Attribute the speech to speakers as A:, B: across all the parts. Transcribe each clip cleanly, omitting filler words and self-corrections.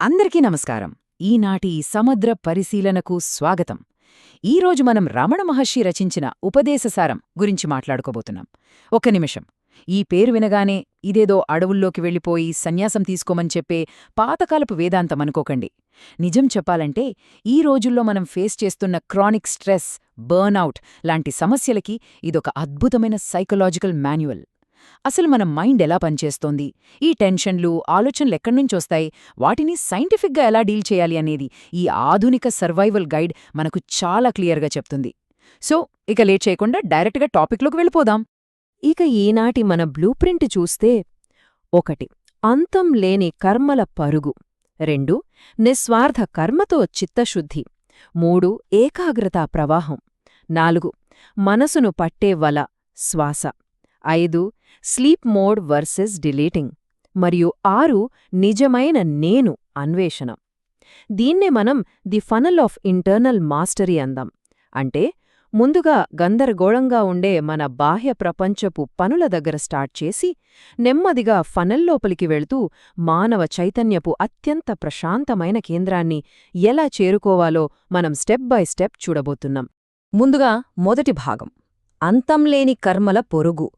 A: అందరికీ నమస్కారం. ఈనాటి సమగ్ర పరిశీలనకు స్వాగతం. ఈరోజు మనం రమణ మహర్షి రచించిన ఉపదేశసారం గురించి మాట్లాడుకోబోతున్నాం. ఒక్క నిమిషం. ఈ పేరు వినగానే ఇదేదో అడవుల్లోకి వెళ్ళిపోయి సన్యాసం తీసుకోమని చెప్పే పాతకాలపు వేదాంతం అనుకోకండి. నిజం చెప్పాలంటే ఈ రోజుల్లో మనం ఫేస్ చేస్తున్న క్రానిక్ స్ట్రెస్, బర్న్అవుట్ లాంటి సమస్యలకి ఇదొక అద్భుతమైన సైకలాజికల్ మాన్యువల్. అసలు మన మైండ్ ఎలా పనిచేస్తోంది, ఈ టెన్షన్లు, ఆలోచనలెక్కడ్నుంచొస్తాయి, వాటిని సైంటిఫిక్గా ఎలా డీల్ చేయాలి అనేది ఈ ఆధునిక సర్వైవల్ గైడ్ మనకు చాలా క్లియర్గా చెప్తుంది. సో ఇక లేట్ చేయకుండా డైరెక్ట్గా టాపిక్లోకి వెళ్ళిపోదాం.
B: ఇక ఈనాటి మన బ్లూప్రింట్ చూస్తే 1. అంతం లేని కర్మల పరుగు. 2. నిస్వార్థ కర్మతో చిత్తశుద్ధి. 3. ఏకాగ్రతా ప్రవాహం. 4. మనసును పట్టే వల, శ్వాస. 5. Sleep mode versus deleting. మరియు 6. నిజమైన నేను అన్వేషణ. దీన్నే మనం the funnel of internal mastery అందాం. అంటే ముందుగా గందరగోళంగా ఉండే మన బాహ్య ప్రపంచపు పనుల దగ్గర స్టార్ట్ చేసి నెమ్మదిగా ఫనల్లోపలికి వెళ్తూ మానవ చైతన్యపు అత్యంత ప్రశాంతమైన కేంద్రాన్ని ఎలా చేరుకోవాలో మనం స్టెప్ బై స్టెప్ చూడబోతున్నాం.
C: ముందుగా మొదటి భాగం, అంతంలేని కర్మల పొరుగు.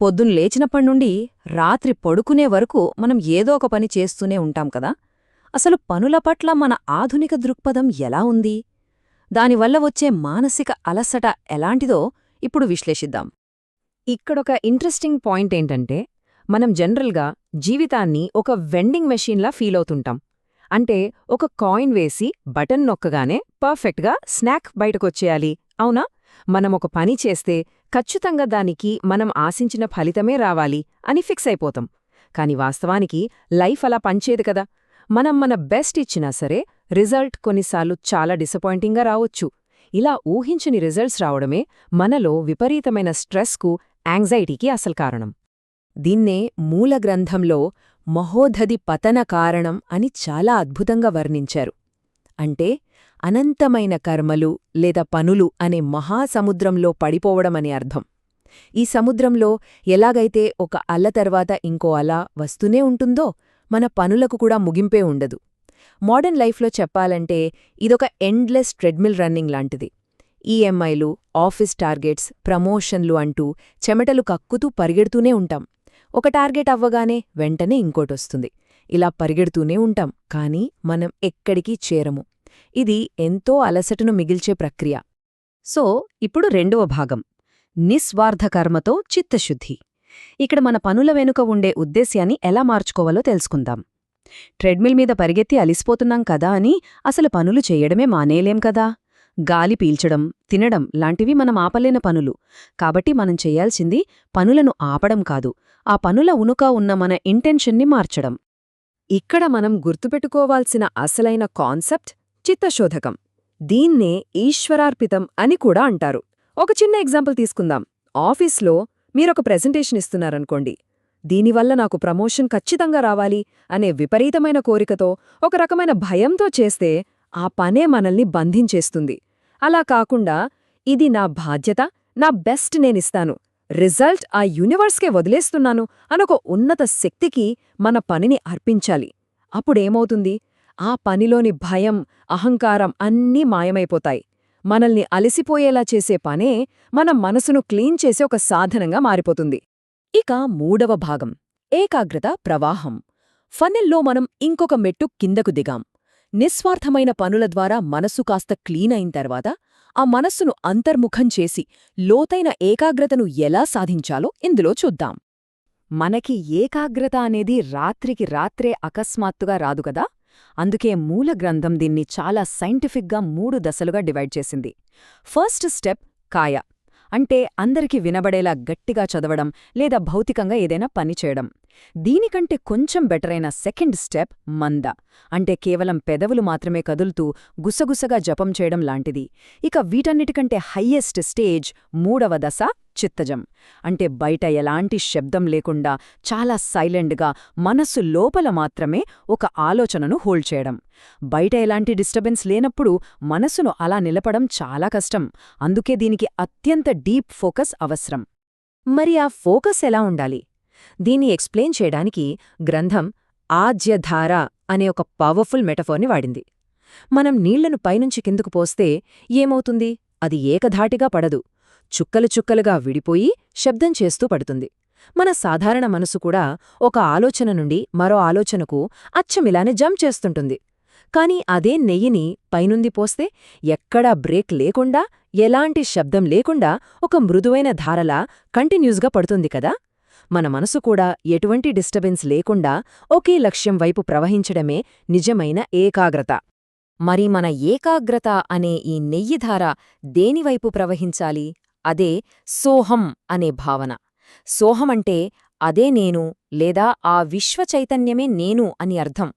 C: పొద్దున్ లేచినప్పటినుండి రాత్రి పడుకునే వరకు మనం ఏదో ఒక పని చేస్తూనే ఉంటాం కదా. అసలు పనుల పట్ల మన ఆధునిక దృక్పథం ఎలా ఉంది, దానివల్ల వచ్చే మానసిక అలసట ఎలాంటిదో ఇప్పుడు విశ్లేషిద్దాం.
B: ఇక్కడొక ఇంట్రెస్టింగ్ పాయింట్ ఏంటంటే, మనం జనరల్గా జీవితాన్ని ఒక వెండింగ్ మెషీన్లా ఫీలవుతుంటాం. అంటే ఒక కాయిన్ వేసి బటన్ నొక్కగానే పర్ఫెక్ట్గా స్నాక్ బయటకొచ్చేయాలి, అవునా? మనమొక పని చేస్తే ఖచ్చితంగా దానికి మనం ఆశించిన ఫలితమే రావాలి అని ఫిక్స్ అయిపోతాం. కాని వాస్తవానికి లైఫ్ అలా పనిచేయదు కదా. మనం మన బెస్ట్ ఇచ్చినా సరే రిజల్ట్ కొన్నిసార్లు చాలా డిసప్పాయింటింగ్గా రావొచ్చు. ఇలా ఊహించని రిజల్ట్స్ రావడమే మనలో విపరీతమైన స్ట్రెస్కు, యాంగ్జైటీకి అసలు కారణం.
C: దీన్నే మూలగ్రంథంలో మహోధది పతన కారణం అని చాలా అద్భుతంగా వర్ణించారు. అంటే అనంతమైన కర్మలు లేదా పనులు అనే మహాసముద్రంలో పడిపోవడమని అర్థం. ఈ సముద్రంలో ఎలాగైతే ఒక అల తర్వాత ఇంకో అల వస్తూనే ఉంటుందో, మన పనులకు కూడా ముగింపే ఉండదు. మోడర్న్ లైఫ్లో చెప్పాలంటే ఇదొక ఎండ్లెస్ ట్రెడ్మిల్ రన్నింగ్ లాంటిది. ఈఎంఐలు, ఆఫీస్ టార్గెట్స్, ప్రమోషన్లు అంటూ చెమటలు కక్కుతూ పరిగెడుతూనే ఉంటాం. ఒక టార్గెట్ అవ్వగానే వెంటనే ఇంకోటొస్తుంది. ఇలా పరిగెడుతూనే ఉంటాం, కానీ మనం ఎక్కడికి చేరము. ఇది ఎంతో అలసటను మిగిల్చే ప్రక్రియ.
B: సో ఇప్పుడు రెండవ భాగం, నిస్వార్థ కర్మతో చిత్తశుద్ధి. ఇక్కడ మన పనుల వెనుక ఉండే ఉద్దేశ్యాన్ని ఎలా మార్చుకోవాలో తెలుసుకుందాం. ట్రెడ్మిల్ మీద పరిగెత్తి అలిసిపోతున్నాం కదా అని అసలు పనులు చెయ్యడమే మానేలేం కదా. గాలి పీల్చడం, తినడం లాంటివి మనం ఆపలేని పనులు. కాబట్టి మనం చెయ్యాల్సింది పనులను ఆపడం కాదు, ఆ పనుల ఉనుక ఉన్న మన ఇంటెన్షన్ని మార్చడం.
C: ఇక్కడ మనం గుర్తుపెట్టుకోవాల్సిన అసలైన కాన్సెప్ట్ చిత్తశోధకం. దీన్నే ఈశ్వరార్పితం అని కూడా అంటారు. ఒక చిన్న ఎగ్జాంపుల్ తీసుకుందాం. ఆఫీస్లో మీరొక ప్రెజెంటేషన్ ఇస్తున్నారనుకోండి. దీనివల్ల నాకు ప్రమోషన్ ఖచ్చితంగా రావాలి అనే విపరీతమైన కోరికతో, ఒక రకమైన భయంతో చేస్తే ఆ పనే మనల్ని బంధించేస్తుంది. అలా కాకుండా ఇది నా బాధ్యత, నా బెస్ట్ నేనిస్తాను, రిజల్ట్ ఆ యూనివర్స్కే వదిలేస్తున్నాను అనొక ఉన్నత శక్తికి మన పనిని అర్పించాలి. అప్పుడేమవుతుంది? ఆ పనిలోని భయం, అహంకారం అన్నీ మాయమైపోతాయి. మనల్ని అలసిపోయేలా చేసే పనే మన మనసును క్లీన్ చేసే ఒక సాధనంగా మారిపోతుంది. ఇక మూడవ భాగం, ఏకాగ్రత ప్రవాహం. ఫనెల్లో మనం ఇంకొక మెట్టు కిందకు దిగాం. నిస్వార్థమైన పనుల ద్వారా మనసు కాస్త క్లీన్ అయిన తర్వాత ఆ మనస్సును అంతర్ముఖం చేసి లోతైన ఏకాగ్రతను ఎలా సాధించాలో ఇందులో చూద్దాం.
B: మనకి ఏకాగ్రత అనేది రాత్రికి రాత్రే అకస్మాత్తుగా రాదు కదా. అందుకే మూల గ్రంథం దీన్ని చాలా సైంటిఫిక్గా 3 దశలుగా డివైడ్ చేసింది. ఫస్ట్ స్టెప్ కాయ, అంటే అందరికీ వినబడేలా గట్టిగా చదవడం లేదా భౌతికంగా ఏదైనా పని చేయడం. దీనికంటే కొంచెం బెటరైన సెకండ్ స్టెప్ మంద, అంటే కేవలం పెదవులు మాత్రమే కదులుతూ గుసగుసగా జపం చేయడం లాంటిది. ఇక వీటన్నిటికంటే హయ్యెస్ట్ స్టేజ్ మూడవ దశ చిత్తజం, అంటే బయట ఎలాంటి శబ్దం లేకుండా చాలా సైలెంట్గా మనస్సు లోపల మాత్రమే ఒక ఆలోచనను హోల్డ్ చేయడం. బయట ఎలాంటి డిస్టర్బెన్స్ లేనప్పుడు మనసును అలా నిలపడం చాలా కష్టం. అందుకే దీనికి అత్యంత డీప్ ఫోకస్ అవసరం.
C: మరి ఆ ఫోకస్ ఎలా ఉండాలి? దీన్ని ఎక్స్ప్లెయిన్ చేయడానికి గ్రంథం ఆజ్యధార అనే ఒక పవర్ఫుల్ మెటఫోర్ని వాడింది. మనం నీళ్లను పైనుంచి కిందకు పోస్తే ఏమవుతుంది? అది ఏకధాటిగా పడదు, చుక్కలు చుక్కలుగా విడిపోయి శబ్దం చేస్తూ పడుతుంది. మన సాధారణ మనసు కూడా ఒక ఆలోచన నుండి మరో ఆలోచనకు అచ్చమిలానే జంప్ చేస్తుంటుంది. కాని అదే నెయ్యిని పైనుంది పోస్తే ఎక్కడా బ్రేక్ లేకుండా, ఎలాంటి శబ్దం లేకుండా ఒక మృదువైన ధారలా కంటిన్యూస్గా పడుతుంది కదా. మన మనసు కూడా ఎటువంటి డిస్టర్బెన్స్ లేకుండా ఒకే లక్ష్యం వైపు ప్రవహించడమే నిజమైన ఏకాగ్రత.
B: మరి మన ఏకాగ్రత అనే ఈ నెయ్యిధార దేనివైపు ప్రవహించాలి? అదే సోహం అనే భావన. సోహమంటే అదే నేను, లేదా ఆ విశ్వచైతన్యమే నేను అని అర్థం.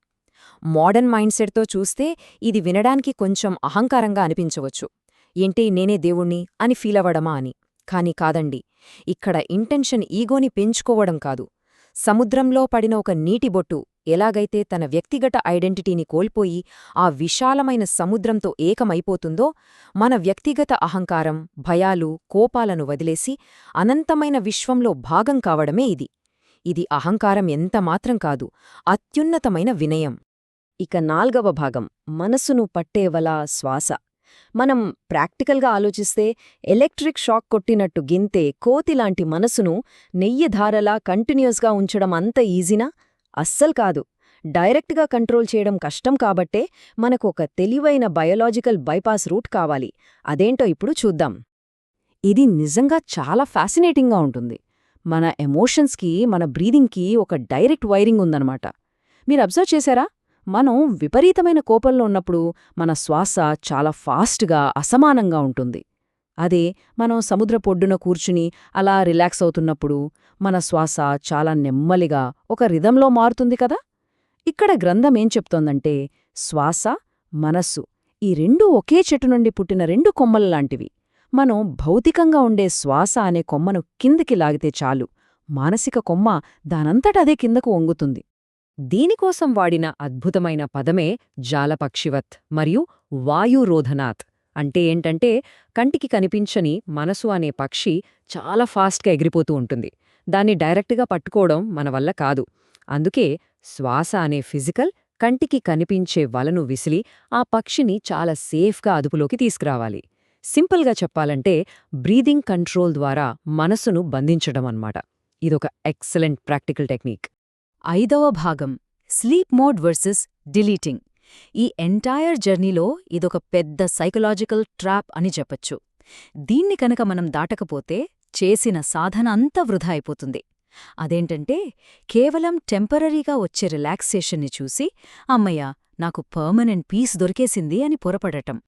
B: మోడర్న్ మైండ్సెట్తో చూస్తే ఇది వినడానికి కొంచెం అహంకారంగా అనిపించవచ్చు. ఏంటి నేనే దేవుణ్ణి అని ఫీలవడమా అని. కాని కాదండి, ఇక్కడ ఇంటెన్షన్ ఈగోని పెంచుకోవడం కాదు. సముద్రంలో పడిన ఒక నీటిబొట్టు ఎలాగైతే తన వ్యక్తిగత ఐడెంటిటీని కోల్పోయి ఆ విశాలమైన సముద్రంతో ఏకమైపోతుందో, మన వ్యక్తిగత అహంకారం, భయాలు, కోపాలను వదిలేసి అనంతమైన విశ్వంలో భాగం కావడమే ఇది. ఇది అహంకారం ఎంతమాత్రం కాదు, అత్యున్నతమైన వినయం.
C: ఇక 4వ భాగం, మనసును పట్టేవల శ్వాస. మనం ప్రాక్టికల్గా ఆలోచిస్తే ఎలక్ట్రిక్ షాక్ కొట్టినట్టు గింతే కోతిలాంటి మనసును నెయ్యిధారలా కంటిన్యూస్గా ఉంచడం అంత ఈజీనా? అస్సలు కాదు. డైరెక్ట్గా కంట్రోల్ చేయడం కష్టం కాబట్టే మనకు ఒక తెలివైన బయోలాజికల్ బైపాస్ రూట్ కావాలి. అదేంటో ఇప్పుడు చూద్దాం.
B: ఇది నిజంగా చాలా ఫ్యాసినేటింగ్గా ఉంటుంది. మన ఎమోషన్స్కి, మన బ్రీదింగ్కి ఒక డైరెక్ట్ వైరింగ్ ఉందన్నమాట. మీరు అబ్జర్వ్ చేశారా? మనం విపరీతమైన కోపంలో ఉన్నప్పుడు మన శ్వాస చాలా ఫాస్ట్గా, అసమానంగా ఉంటుంది. అదే మనం సముద్రపొడ్డున కూర్చుని అలా రిలాక్స్ అవుతున్నప్పుడు మన శ్వాస చాలా నెమ్మలిగా ఒక రిథంలో మారుతుంది కదా. ఇక్కడ గ్రంథమేం చెప్తోందంటే, శ్వాస, మనస్సు ఈ రెండూ ఒకే చెట్టు నుండి పుట్టిన రెండు కొమ్మలలాంటివి. మనం భౌతికంగా ఉండే శ్వాస అనే కొమ్మను కిందికి లాగితే చాలు, మానసిక కొమ్మ దానంతటదే కిందకు వంగుతుంది.
C: దీనికోసం వాడిన అద్భుతమైన పదమే జాలపక్షివత్ మరియు వాయురోధనాత్. అంటే ఏంటంటే, కంటికి కనిపించని మనసు అనే పక్షి చాలా ఫాస్ట్గా ఎగిరిపోతూ ఉంటుంది. దాన్ని డైరెక్ట్గా పట్టుకోవడం మన వల్ల కాదు. అందుకే శ్వాస అనే ఫిజికల్, కంటికి కనిపించే వలను విసిలి ఆ పక్షిని చాలా సేఫ్గా అదుపులోకి తీసుకురావాలి. సింపుల్గా చెప్పాలంటే, బ్రీదింగ్ కంట్రోల్ ద్వారా మనసును బంధించడం అన్నమాట. ఇదొక ఎక్సలెంట్ ప్రాక్టికల్ టెక్నిక్.
B: 5వ భాగం, స్లీప్ మోడ్ వర్సెస్ డిలీటింగ్. ఈ ఎంటైర్ జర్నీలో ఇదొక పెద్ద సైకలాజికల్ ట్రాప్ అని చెప్పొచ్చు. దీన్ని కనుక మనం దాటకపోతే చేసిన సాధన అంతా వృధా అయిపోతుంది. అదేంటంటే, కేవలం టెంపరరీగా వచ్చే రిలాక్సేషన్ని చూసి అమ్మయ్య నాకు పర్మనెంట్ పీస్ దొరికేసింది అని పొరపడటం.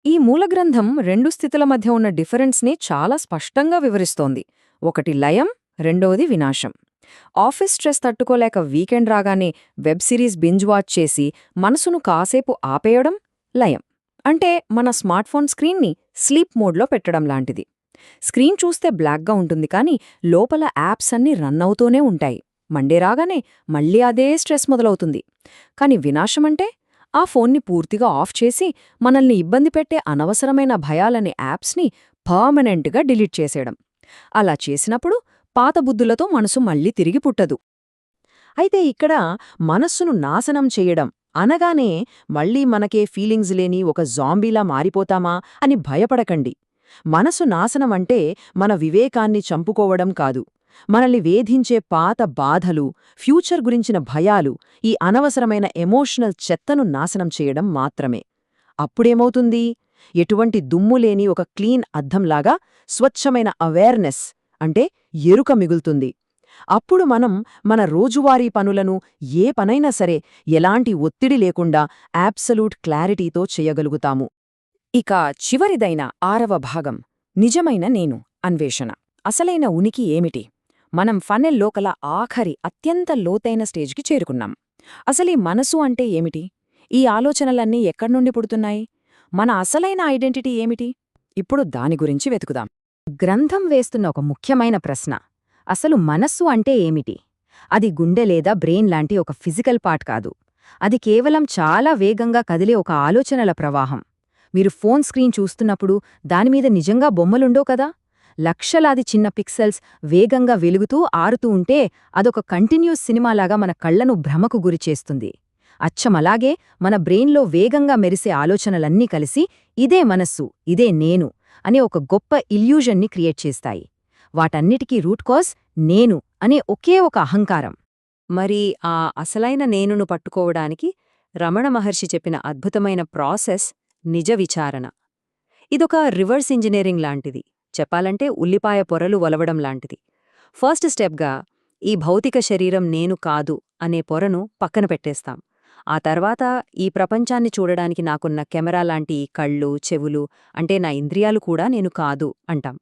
C: ఈ మూలగ్రంథం 2 స్థితుల మధ్య ఉన్న డిఫరెన్స్ని చాలా స్పష్టంగా వివరిస్తోంది. ఒకటి లయం, రెండోది వినాశం. ఆఫీస్ స్ట్రెస్ తట్టుకోలేక వీకెండ్ రాగానే వెబ్ సిరీస్ బింజ్ వాచ్ చేసి మనసును కాసేపు ఆపేయడం లయం. అంటే మన స్మార్ట్ఫోన్ స్క్రీన్ని స్లీప్ మోడ్లో పెట్టడం లాంటిది. స్క్రీన్ చూస్తే బ్లాక్గా ఉంటుంది, కానీ లోపల యాప్స్ అన్నీ రన్ అవుతూనే ఉంటాయి. మండే రాగానే మళ్ళీ అదే స్ట్రెస్ మొదలవుతుంది. కాని వినాశమంటే ఆ ఫోన్ని పూర్తిగా ఆఫ్ చేసి మనల్ని ఇబ్బంది పెట్టే అనవసరమైన భయాలనే యాప్స్ని పర్మనెంట్గా డిలీట్ చేసేయడం. అలా చేసినప్పుడు పాత బుద్ధులతో మనసు మళ్ళీ తిరిగి పుట్టదు. అయితే ఇక్కడ మనస్సును నాశనం చేయడం అనగానే మళ్ళీ మనకే ఫీలింగ్స్ లేని ఒక జాంబీలా మారిపోతామా అని భయపడకండి. మనసు నాశనమంటే మన వివేకాన్ని చంపుకోవడం కాదు. మనల్ని వేధించే పాత బాధలు, ఫ్యూచర్ గురించిన భయాలు, ఈ అనవసరమైన ఎమోషనల్ చెత్తను నాశనం చేయడం మాత్రమే. అప్పుడేమవుతుంది? ఎటువంటి దుమ్ములేని ఒక క్లీన్ అద్దంలాగా స్వచ్ఛమైన అవేర్నెస్ అంటే ఎరుక మిగులుతుంది. అప్పుడు మనం మన రోజువారీ పనులను, ఏ పనైనా సరే ఎలాంటి ఒత్తిడి లేకుండా యాబ్సల్యూట్ క్లారిటీతో చేయగలుగుతాము.
B: ఇక చివరిదైన 6వ భాగం, నిజమైన నేను అన్వేషణ. అసలైన ఉనికి ఏమిటి? మనం ఫనెల్ లోకల ఆఖరి అత్యంత లోతైన స్టేజ్కి చేరుకున్నాం. అసలీ మనసు అంటే ఏమిటి? ఈ ఆలోచనలన్నీ ఎక్కడ్నుండి పుడుతున్నాయి? మన అసలైన ఐడెంటిటీ ఏమిటి? ఇప్పుడు దాని గురించి వెతుకుదాం. గ్రంథం వేస్తున్న ఒక ముఖ్యమైన ప్రశ్న, అసలు మనస్సు అంటే ఏమిటి? అది గుండె లేదా బ్రెయిన్ లాంటి ఒక ఫిజికల్ పార్ట్ కాదు. అది కేవలం చాలా వేగంగా కదిలే ఒక ఆలోచనల ప్రవాహం. మీరు ఫోన్ స్క్రీన్ చూస్తున్నప్పుడు దానిమీద నిజంగా బొమ్మలుండో కదా? లక్షలాది చిన్న పిక్సెల్స్ వేగంగా వెలుగుతూ ఆరుతూ ఉంటే అదొక కంటిన్యూస్ సినిమాలాగా మన కళ్లను భ్రమకు గురిచేస్తుంది. అచ్చమలాగే మన బ్రెయిన్లో వేగంగా మెరిసే ఆలోచనలన్నీ కలిసి ఇదే మనస్సు, ఇదే నేను అనే ఒక గొప్ప ఇల్యూజన్ని క్రియేట్ చేస్తాయి. వాటన్నిటికీ రూట్ కాజ్ నేను అనే ఒకే ఒక అహంకారం.
C: మరి ఆ అసలైన నేనును పట్టుకోవడానికి రమణ మహర్షి చెప్పిన అద్భుతమైన ప్రాసెస్ నిజ విచారణ. ఇదొక రివర్స్ ఇంజనీరింగ్ లాంటిది. చెప్పాలంటే ఉల్లిపాయ పొరలు వలవడం లాంటిది. ఫస్ట్ స్టెప్గా ఈ భౌతిక శరీరం నేను కాదు అనే పొరను పక్కన పెట్టేస్తాం. ఆ తర్వాత ఈ ప్రపంచాన్ని చూడడానికి నాకున్న కెమెరా లాంటి ఈ కళ్ళు, చెవులు అంటే నా ఇంద్రియాలు కూడా నేను కాదు అంటాం.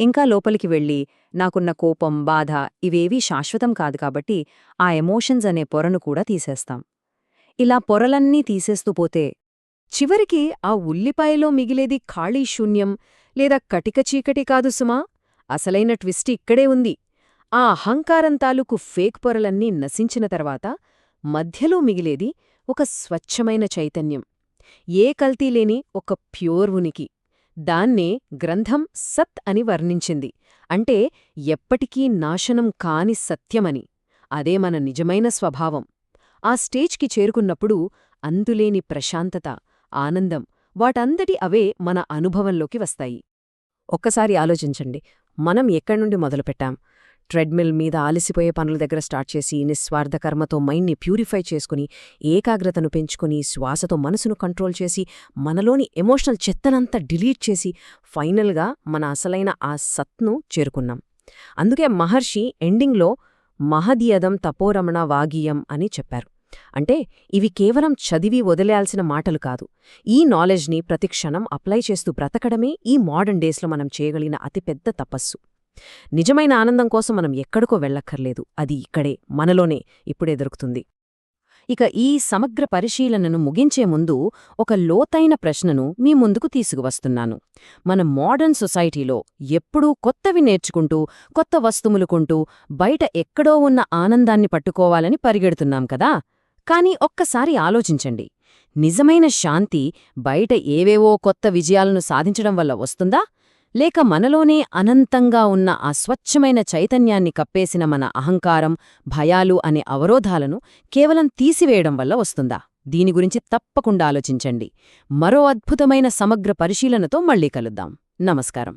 C: ఇంకా లోపలికి వెళ్ళి నాకున్న కోపం, బాధ ఇవేవీ శాశ్వతం కాదు కాబట్టి ఆ ఎమోషన్స్ అనే పొరను కూడా తీసేస్తాం. ఇలా పొరలన్నీ తీసేస్తూ పోతే
B: చివరికి ఆ ఉల్లిపాయలో మిగిలేది ఖాళీ శూన్యం లేదా కటిక చీకటి కాదు సుమా. అసలైన ట్విస్ట్ ఇక్కడే ఉంది. ఆ అహంకారం తాలూకు ఫేక్ పొరలన్నీ నశించిన తర్వాత మధ్యలో మిగిలేది ఒక స్వచ్ఛమైన చైతన్యం, ఏ కల్తీలేని ఒక ప్యూర్ ఉనికి. దాన్నే గ్రంథం సత్ అని వర్ణించింది. అంటే ఎప్పటికీ నాశనం కాని సత్యమని. అదే మన నిజమైన స్వభావం. ఆ స్టేజ్కి చేరుకున్నప్పుడు అంతులేని ప్రశాంతత, ఆనందం వాటంతటి అవే మన అనుభవంలోకి వస్తాయి. ఒక్కసారి ఆలోచించండి, మనం ఎక్కడ్నుండి మొదలుపెట్టాం? ట్రెడ్మిల్ మీద ఆలసిపోయే పనుల దగ్గర స్టార్ట్ చేసి నిస్వార్థ కర్మతో మైండ్ని ప్యూరిఫై చేసుకుని, ఏకాగ్రతను పెంచుకుని, శ్వాసతో మనసును కంట్రోల్ చేసి, మనలోని ఎమోషనల్ చెత్తనంతా డిలీట్ చేసి, ఫైనల్గా మన అసలైన ఆ సత్ను చేరుకున్నాం. అందుకే మహర్షి ఎండింగ్లో మహదియదం తపోరమణ వాగీయం అని చెప్పారు. అంటే ఇవి కేవలం చదివి వదిలేయాల్సిన మాటలు కాదు. ఈ నాలెడ్జ్ని ప్రతిక్షణం అప్లై చేస్తూ బ్రతకడమే ఈ మోడర్న్ డేస్లో మనం చేయగలిగిన అతిపెద్ద తపస్సు. నిజమైన ఆనందం కోసం మనం ఎక్కడికో వెళ్ళక్కర్లేదు. అది ఇక్కడే, మనలోనే, ఇప్పుడే దొరుకుతుంది. ఇక ఈ సమగ్ర పరిశీలనను ముగించే ముందు ఒక లోతైన ప్రశ్నను మీ ముందుకు తీసుకువస్తున్నాను. మన మోడర్న్ సొసైటీలో ఎప్పుడూ కొత్తవి నేర్చుకుంటూ, కొత్త వస్తువులు కొంటూ, బయట ఎక్కడో ఉన్న ఆనందాన్ని పట్టుకోవాలని పరిగెడుతున్నాం కదా. కానీ ఒక్కసారి ఆలోచించండి, నిజమైన శాంతి బయట ఏవేవో కొత్త విజయాలను సాధించడం వల్ల వస్తుందా? లేక మనలోనే అనంతంగా ఉన్న ఆ స్వచ్ఛమైన చైతన్యాన్ని కప్పేసిన మన అహంకారం, భయాలు అనే అవరోధాలను కేవలం తీసివేయడం వల్ల వస్తుందా? దీని గురించి తప్పకుండా ఆలోచించండి. మరో అద్భుతమైన సమగ్ర పరిశీలనతో మళ్ళీ కలుద్దాం. నమస్కారం.